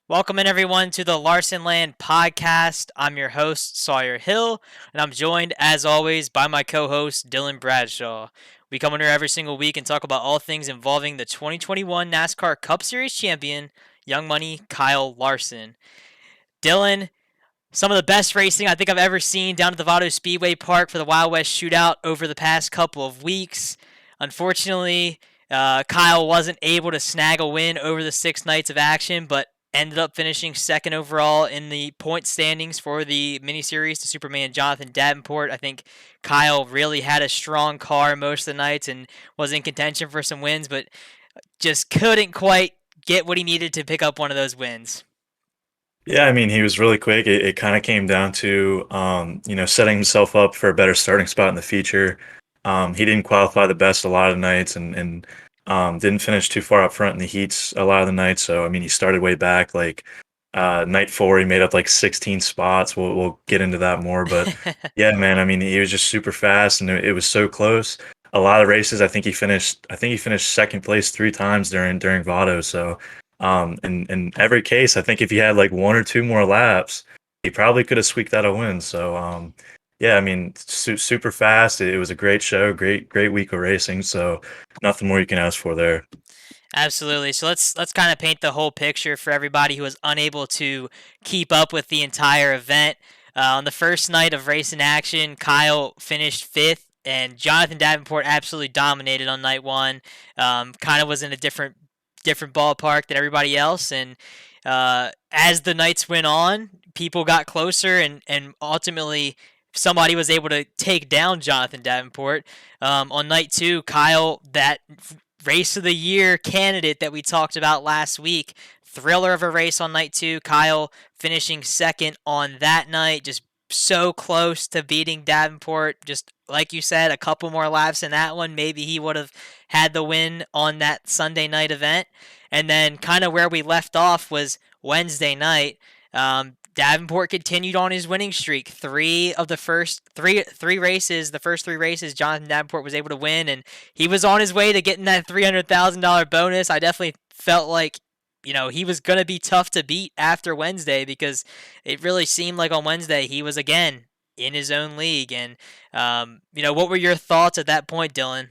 Welcome in everyone to the Larsonland podcast. I'm your host, Sawyer Hill, and I'm joined as always by my co-host, Dylan Bradshaw. We come in here every single week and talk about all things involving the 2021 NASCAR Cup Series champion, Young Money Kyle Larson. Dylan, some of the best racing I think I've ever seen down at the Vado Speedway Park for the Wild West Shootout over the past couple of weeks. Unfortunately, Kyle wasn't able to snag a win over the 6 nights of action, but ended up finishing second overall in the point standings for the miniseries to Superman Jonathan Davenport. I think Kyle really had a strong car most of the nights and was in contention for some wins, but just couldn't quite get what he needed to pick up one of those wins. Yeah, I mean, he was really quick. It kind of came down to, setting himself up for a better starting spot in the future. He didn't qualify the best a lot of nights and didn't finish too far up front in the heats a lot of the nights. So, I mean, he started way back. Like night four, he made up like 16 spots. We'll get into that more. But yeah, man, I mean, he was just super fast and it was so close. A lot of races, I think he finished second place three times during Vado. So in every case, I think if he had like one or two more laps, he probably could have squeaked out a win. So, yeah, I mean, super fast. It was a great show, great week of racing. So, nothing more you can ask for there. Absolutely. So let's kind of paint the whole picture for everybody who was unable to keep up with the entire event. On the first night of race in action, Kyle finished fifth, and Jonathan Davenport absolutely dominated on night one. Kind of was in a different ballpark than everybody else, and as the nights went on, people got closer, and ultimately somebody was able to take down Jonathan Davenport. On night two, Kyle, that race of the year candidate that we talked about last week. Thriller of a race on night two. Kyle finishing second on that night. Just so close to beating Davenport. Just like you said, a couple more laps in that one. Maybe he would have had the win on that Sunday night event. And then kind of where we left off was Wednesday night. Davenport continued on his winning streak. Three of the first three races, the first three races, Jonathan Davenport was able to win, and he was on his way to getting that $300,000 bonus. I definitely felt like he was going to be tough to beat after Wednesday because it really seemed like on Wednesday he was again in his own league. And what were your thoughts at that point, Dylan?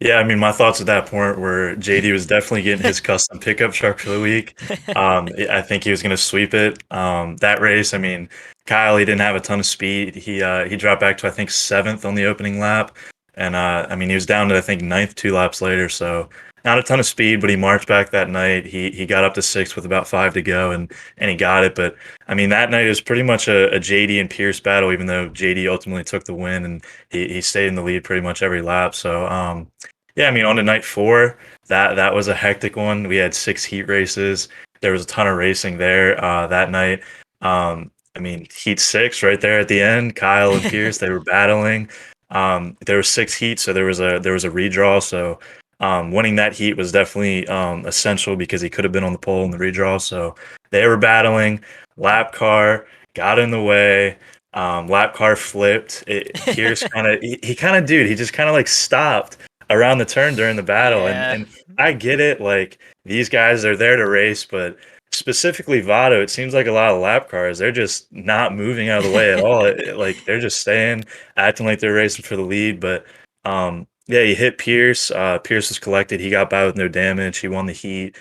Yeah, I mean, my thoughts at that point were JD was definitely getting his custom pickup truck for the week. I think he was going to sweep it. That race, I mean, Kyle, he didn't have a ton of speed. He dropped back to I think seventh on the opening lap, and I mean, he was down to I think ninth 2 laps later. So not a ton of speed, but he marched back that night. He got up to sixth with about five to go, and he got it. But I mean, that night was pretty much a JD and Pierce battle, even though JD ultimately took the win and he stayed in the lead pretty much every lap. So. Yeah, I mean, on to night four, that was a hectic one. We had six heat races. There was a ton of racing there that night. I mean, heat six right there at the end. Kyle and Pierce, they were battling. There were six heats, so there was a redraw. So winning that heat was definitely essential because he could have been on the pole in the redraw. So they were battling. Lap car got in the way. Lap car flipped. Pierce kind of he kind of dude he just kind of like stopped around the turn during the battle. And Yeah. and I get it, like these guys are there to race, but specifically Vado, it seems like a lot of lap cars, they're just not moving out of the way at all. Like they're just staying, acting like they're racing for the lead. But yeah, he hit Pierce. Pierce was collected. He got by with no damage. He won the heat.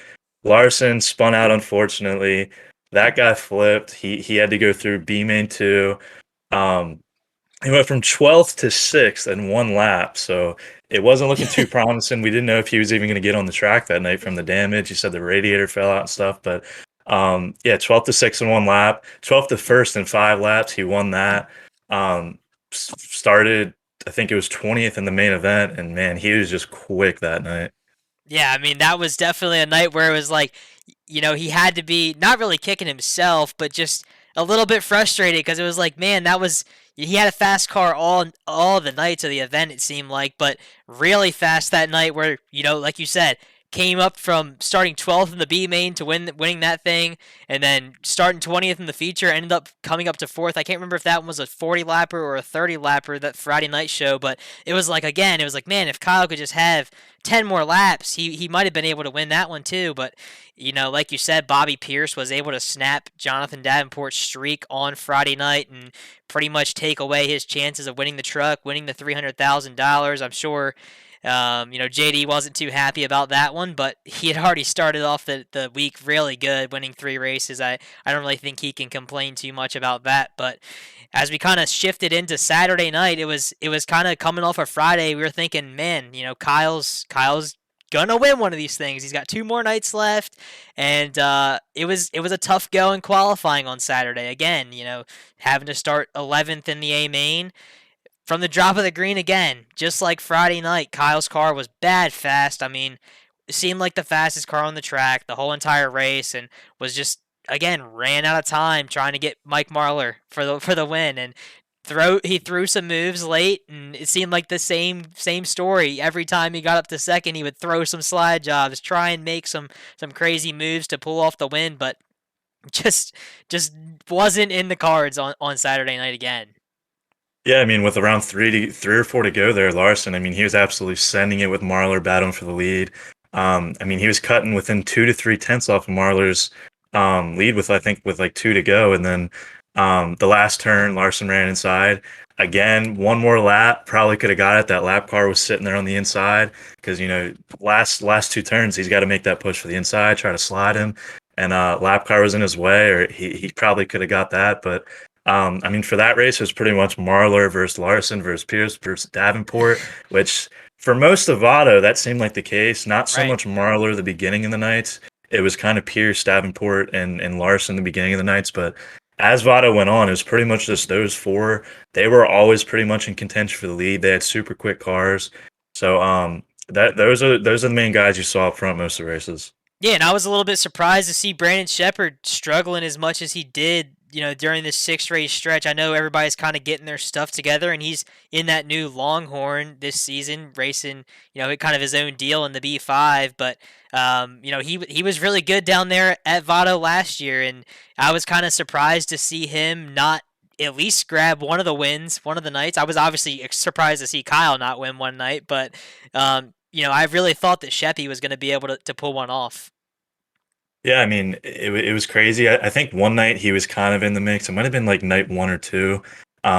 Larson spun out, unfortunately. That guy flipped. He had to go through B main two. Um, he went from 12th to 6th in one lap, so it wasn't looking too promising. We didn't know if he was even going to get on the track that night from the damage. He said the radiator fell out and stuff, but yeah, 12th to 6th in one lap, 12th to first in 5 laps. He won that. Started, I think it was 20th in the main event, and man, he was just quick that night. Yeah, I mean, that was definitely a night where it was like, he had to be not really kicking himself, but just a little bit frustrated because it was like, man, he had a fast car all the nights of the event it seemed like, but really fast that night where, like you said, came up from starting 12th in the B main to winning that thing, and then starting 20th in the feature, ended up coming up to fourth. I can't remember if that one was a 40 lapper or a 30 lapper, that Friday night show, but it was like, again, it was like, man, if Kyle could just have 10 more laps, he might have been able to win that one too. But like you said, Bobby Pierce was able to snap Jonathan Davenport's streak on Friday night and pretty much take away his chances of winning the truck, winning the $300,000. I'm sure JD wasn't too happy about that one, but he had already started off the week really good, winning 3 races. I don't really think he can complain too much about that. But as we kind of shifted into Saturday night, it was kind of coming off of Friday. We were thinking, man, Kyle's gonna win one of these things. He's got 2 more nights left, and it was a tough go in qualifying on Saturday. Again, having to start 11th in the A main. From the drop of the green again, just like Friday night, Kyle's car was bad fast. I mean, it seemed like the fastest car on the track the whole entire race, and was just, again, ran out of time trying to get Mike Marlar for the win. And he threw some moves late, and it seemed like the same story. Every time he got up to second, he would throw some slide jobs, try and make some crazy moves to pull off the win, but just just wasn't in the cards on Saturday night again. Yeah, I mean, with around 3 or 4 to go there, Larson, I mean, he was absolutely sending it with Marlar battling for the lead. I mean, he was cutting within 2 to 3 tenths off of Marlar's lead with, I think, with like 2 to go. And then the last turn, Larson ran inside. Again, one more lap, probably could have got it. That lap car was sitting there on the inside because, last 2 turns, he's got to make that push for the inside, try to slide him. And lap car was in his way, or he probably could have got that. But I mean, for that race, it was pretty much Marlar versus Larson versus Pierce versus Davenport, which for most of Vado, that seemed like the case. Not so Right. much Marlar the beginning of the nights. It was kind of Pierce, Davenport, and Larson the beginning of the nights. But as Vado went on, it was pretty much just those four. They were always pretty much in contention for the lead. They had super quick cars. So those are the main guys you saw up front most of the races. Yeah, and I was a little bit surprised to see Brandon Shepard struggling as much as he did, during this 6 race stretch. I know everybody's kind of getting their stuff together, and he's in that new Longhorn this season, racing, kind of his own deal in the B5. But, he was really good down there at Vado last year, and I was kind of surprised to see him not at least grab one of the wins, one of the nights. I was obviously surprised to see Kyle not win one night, but I really thought that Sheppy was going to be able to pull one off. Yeah, I mean, it was crazy. I think one night he was kind of in the mix. It might have been like night 1 or 2.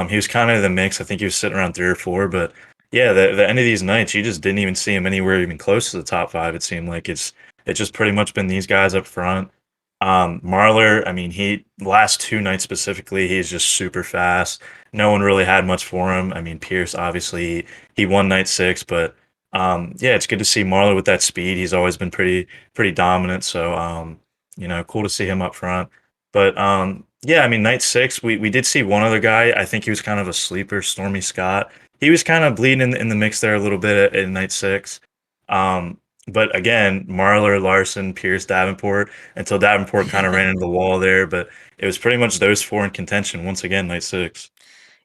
He was kind of in the mix. I think he was sitting around 3 or 4. But yeah, the end of these nights, you just didn't even see him anywhere even close to the top five. It seemed like it's just pretty much been these guys up front. Marlar, I mean, he last 2 nights specifically, he's just super fast. No one really had much for him. I mean, Pierce obviously he won night 6, but yeah, it's good to see Marlar with that speed. He's always been pretty dominant. So cool to see him up front. But yeah, I mean, night 6, we did see one other guy. I think he was kind of a sleeper, Stormy Scott. He was kind of bleeding in the mix there a little bit in night 6. Um, but again, Marlar, Larson, Pierce, Davenport, until Davenport kind of ran into the wall there. But it was pretty much those four in contention once again, night 6.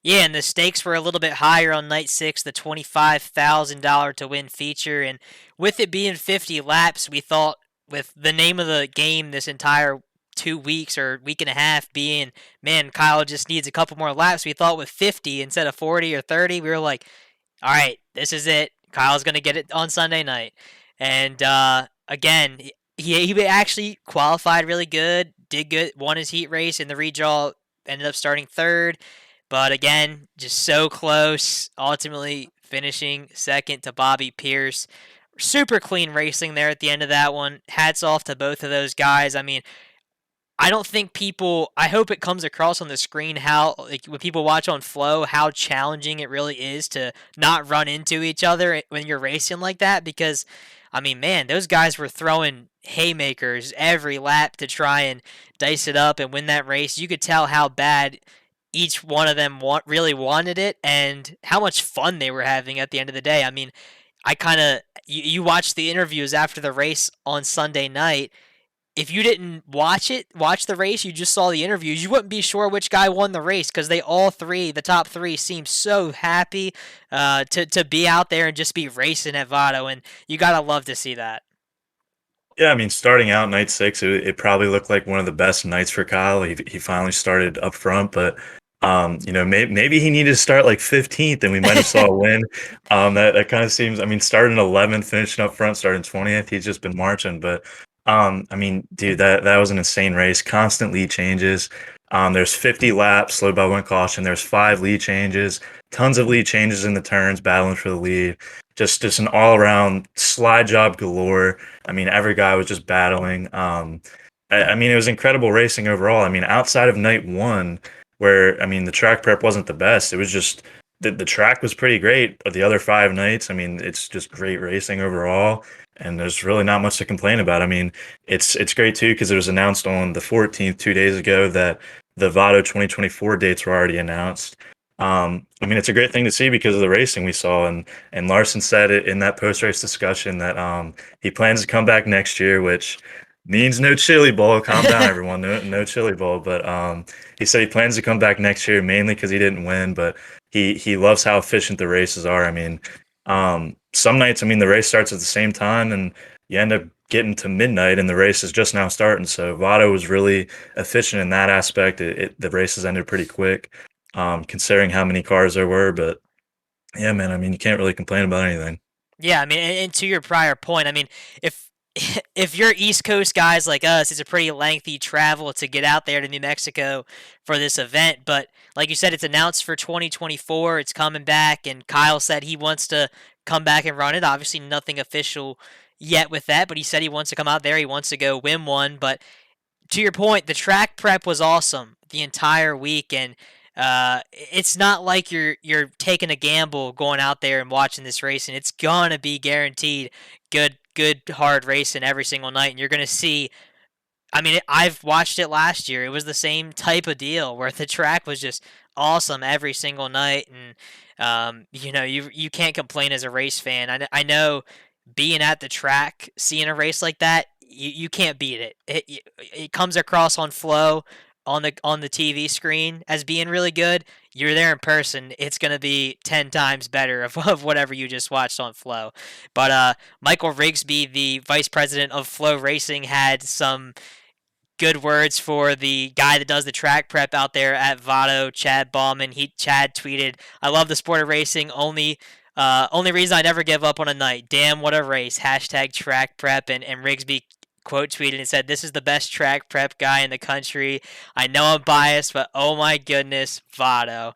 Yeah, and the stakes were a little bit higher on night 6, the $25,000 to win feature. And with it being 50 laps, we thought, with the name of the game this entire 2 weeks or week and a half being, man, Kyle just needs a couple more laps. We thought with 50 instead of 40 or 30, we were like, all right, this is it. Kyle's going to get it on Sunday night. And again, he actually qualified really good, did good, won his heat race in the redraw, ended up starting third. But again, just so close, ultimately finishing second to Bobby Pierce. Super clean racing there at the end of that one. Hats off to both of those guys. I mean, I don't think I hope it comes across on the screen how, like, when people watch on Flow, how challenging it really is to not run into each other when you're racing like that. Because, I mean, man, those guys were throwing haymakers every lap to try and dice it up and win that race. You could tell how bad each one of them really wanted it and how much fun they were having at the end of the day. I mean, I kind of, you watch the interviews after the race on Sunday night. If you didn't watch the race, you just saw the interviews, you wouldn't be sure which guy won the race because they all three, the top three, seemed so happy to be out there and just be racing at Vado, and you gotta love to see that. Yeah, I mean, starting out night six, it probably looked like one of the best nights for Kyle. He finally started up front, but maybe he needed to start like 15th, and we might have saw a win. That kind of seems. I mean, starting 11th, finishing up front, starting 20th. He's just been marching, but I mean, dude, that was an insane race. Constant lead changes. There's 50 laps, slowed by one caution. There's five lead changes, tons of lead changes in the turns, battling for the lead. Just an all around slide job galore. I mean, every guy was just battling. I mean, it was incredible racing overall. I mean, outside of night one, where I mean, the track prep wasn't the best. It was just the track was pretty great. But the other five nights, I mean, it's just great racing overall, and there's really not much to complain about. I mean, it's great too because it was announced on the 14th, 2 days ago, that the Vado 2024 dates were already announced. I mean, it's a great thing to see because of the racing we saw, and Larson said it in that post race discussion that he plans to come back next year, which means no chili bowl. Calm down, everyone. No chili bowl. But he said he plans to come back next year mainly because he didn't win, but he loves how efficient the races are. I mean, some nights, I mean, the race starts at the same time, and you end up getting to midnight, and the race is just now starting. So Vado was really efficient in that aspect. The races ended pretty quick, considering how many cars there were. But yeah, man, I mean, you can't really complain about anything. Yeah, I mean, and to your prior point, I mean, if if you're East Coast guys like us, it's a pretty lengthy travel to get out there to New Mexico for this event. But like you said, it's announced for 2024. It's coming back, and Kyle said he wants to come back and run it. Obviously, nothing official yet with that, but he said he wants to come out there. He wants to go win one. But to your point, the track prep was awesome the entire week, and it's not like you're taking a gamble going out there and watching this race, and it's gonna be guaranteed good hard racing every single night, and you're gonna see. I mean, I've watched it last year. It was the same type of deal where the track was just awesome every single night, and you can't complain as a race fan. I know being at the track, seeing a race like that, you can't beat it. It comes across on flow on the TV screen as being really good. You're there in person, it's gonna be 10 times better of whatever you just watched on flow. But Michael Rigsby, the vice president of Flow Racing, had some good words for the guy that does the track prep out there at Vado, Chad Ballman. Chad tweeted, "I love the sport of racing. Only reason I never give up on a night. Damn, what a race. Hashtag track prep." And Rigsby quote tweeted and said, "This is the best track prep guy in the country. I know I'm biased, but oh my goodness, Vado."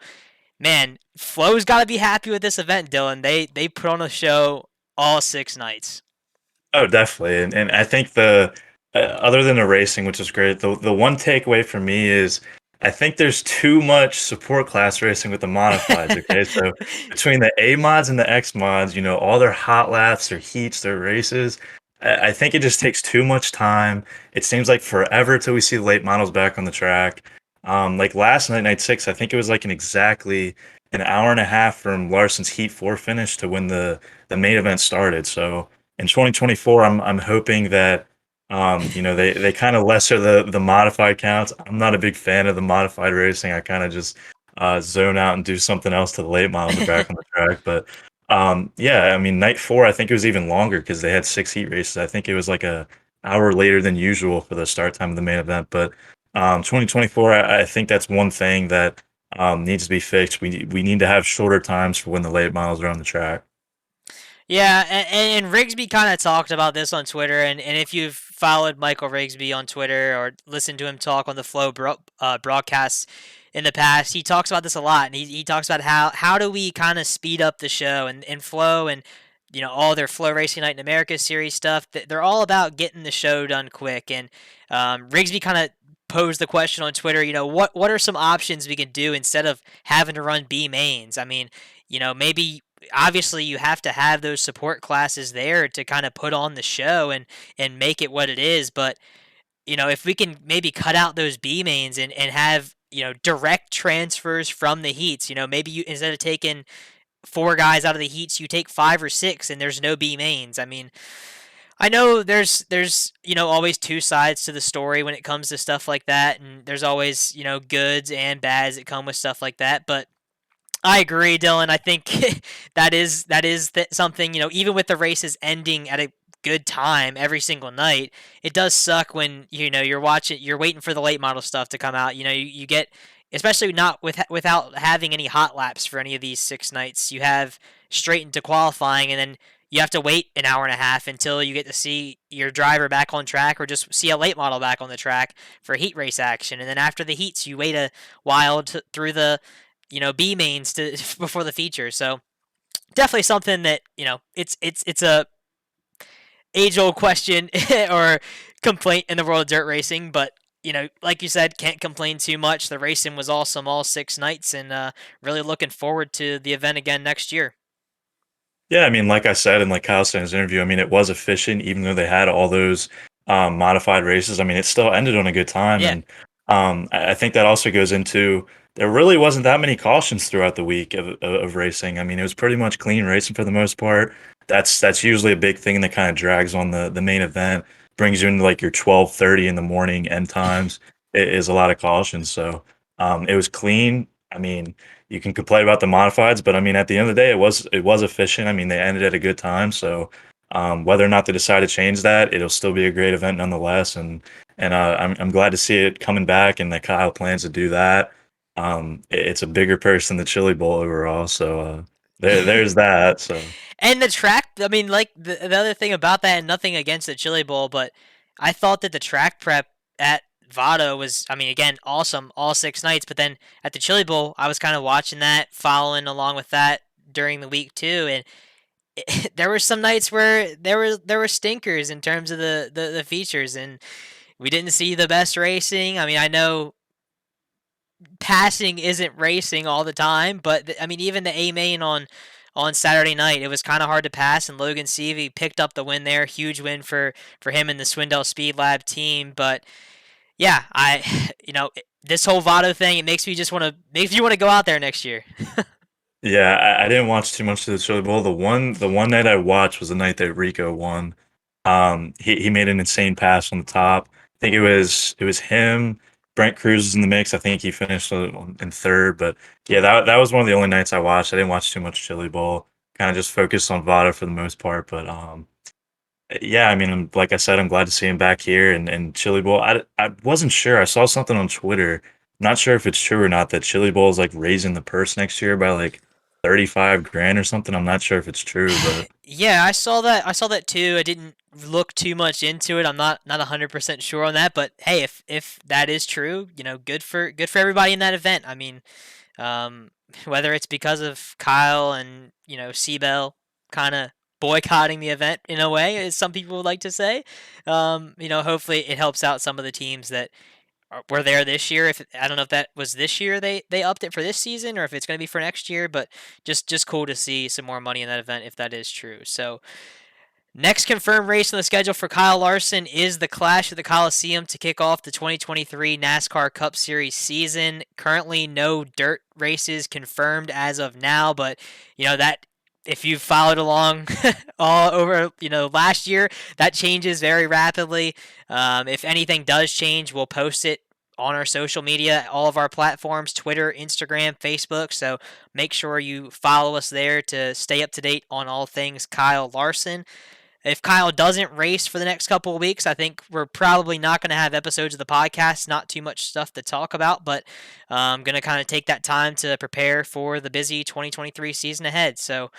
Man, Flo's got to be happy with this event, Dylan. They put on a show all 6 nights. Oh, definitely. And I think the other than the racing, which is great, the one takeaway for me is I think there's too much support class racing with the modifieds. Okay, so between the A mods and the X mods, all their hot laps, their heats, their races, I think it just takes too much time. It seems like forever till we see the late models back on the track. Like last night, night six, I think it was like exactly an hour and a half from Larson's Heat 4 finish to when the main event started. So in 2024, I'm hoping that they kind of lesser the modified counts. I'm not a big fan of the modified racing. I kind of just zone out and do something else to the late models are back on the track. But yeah, I mean night four, I think it was even longer because they had six heat races. I think it was like a hour later than usual for the start time of the main event. But 2024, I think that's one thing that needs to be fixed. We need to have shorter times for when the late models are on the track. Yeah, and Rigsby kind of talked about this on Twitter, and if you've followed Michael Rigsby on Twitter or listened to him talk on the broadcasts in the past, he talks about this a lot, and he talks about how do we kind of speed up the show and Flow and all their Flow Racing Night in America series stuff. They're all about getting the show done quick, and Rigsby kind of posed the question on Twitter. What are some options we can do instead of having to run B mains? I mean, maybe obviously you have to have those support classes there to kind of put on the show and make it what it is, but if we can maybe cut out those B mains and have direct transfers from the heats, maybe you, instead of taking 4 guys out of the heats, you take 5 or 6 and there's no B mains. I mean, I know there's always two sides to the story when it comes to stuff like that, and there's always goods and bads that come with stuff like that, but I agree, Dylan. I think that is something, even with the races ending at a good time every single night. It does suck when you're waiting for the late model stuff to come out. You get, especially not without having any hot laps for any of these 6 nights. You have straight into qualifying, and then you have to wait an hour and a half until you get to see your driver back on track, or just see a late model back on the track for heat race action. And then after the heats, you wait a while through the B mains to before the feature. So definitely something that it's a age old question or complaint in the world of dirt racing, but like you said, can't complain too much. The racing was awesome all 6 nights, and really looking forward to the event again next year. Yeah, I mean, like I said, and like Kyle said in his interview, I mean, it was efficient, even though they had all those modified races. I mean, it still ended on a good time, Yeah. and I think that also goes into there really wasn't that many cautions throughout the week of racing. I mean, it was pretty much clean racing for the most part. That's usually a big thing that kind of drags on the main event, brings you into like your 12:30 in the morning end times. It is a lot of cautions, so it was clean. I mean, you can complain about the modifieds, but I mean, at the end of the day, it was efficient. I mean, they ended at a good time, so whether or not they decide to change that, it'll still be a great event nonetheless. And I'm glad to see it coming back, and that Kyle plans to do that. It's a bigger purse than the Chili Bowl overall, so there's that. So And the track, I mean, like the other thing about that, and nothing against the Chili Bowl, but I thought that the track prep at Vado was, I mean, again, awesome all 6 nights. But then at the Chili Bowl, I was kind of watching that, following along with that during the week too, and there were some nights where there were stinkers in terms of the features, and we didn't see the best racing. I mean, I know passing isn't racing all the time, but I mean, even the A main on Saturday night, it was kind of hard to pass, and Logan Seavey picked up the win there. Huge win for him and the Swindell Speed Lab team. But yeah, this whole Vado thing, it makes you want to go out there next year. yeah, I didn't watch too much of the Chili Bowl. The one night I watched was the night that Rico won. He made an insane pass on the top. I think it was him. Brent Cruz was in the mix. I think he finished in third. But yeah, that was one of the only nights I watched. I didn't watch too much Chili Bowl. Kind of just focused on Vada for the most part. But yeah, I mean, like I said, I'm glad to see him back here and Chili Bowl. I wasn't sure. I saw something on Twitter. Not sure if it's true or not that Chili Bowl is like raising the purse next year by like 35 grand or something. I'm not sure if it's true, but Yeah, I saw that. I saw that too. I didn't look too much into it. I'm not 100% sure on that, but hey, if that is true, good for everybody in that event. I mean, Um, whether it's because of Kyle and Seabell kind of boycotting the event in a way, as some people would like to say. Hopefully it helps out some of the teams that were there this year. If I don't know if that was this year they upped it for this season, or if it's going to be for next year, but just cool to see some more money in that event if that is true. So next confirmed race on the schedule for Kyle Larson is the Clash at the Coliseum to kick off the 2023 NASCAR Cup Series season. Currently, no dirt races confirmed as of now, but that if you've followed along all over last year, that changes very rapidly. If anything does change, we'll post it on our social media, all of our platforms, Twitter, Instagram, Facebook. So make sure you follow us there to stay up to date on all things Kyle Larson. If Kyle doesn't race for the next couple of weeks, I think we're probably not going to have episodes of the podcast. Not too much stuff to talk about, but I'm going to kind of take that time to prepare for the busy 2023 season ahead. So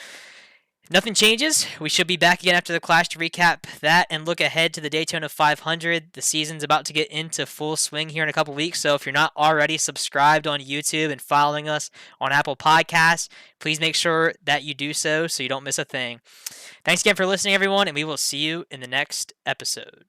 if nothing changes, we should be back again after the Clash to recap that and look ahead to the Daytona 500. The season's about to get into full swing here in a couple weeks, so if you're not already subscribed on YouTube and following us on Apple Podcasts, please make sure that you do so you don't miss a thing. Thanks again for listening, everyone, and we will see you in the next episode.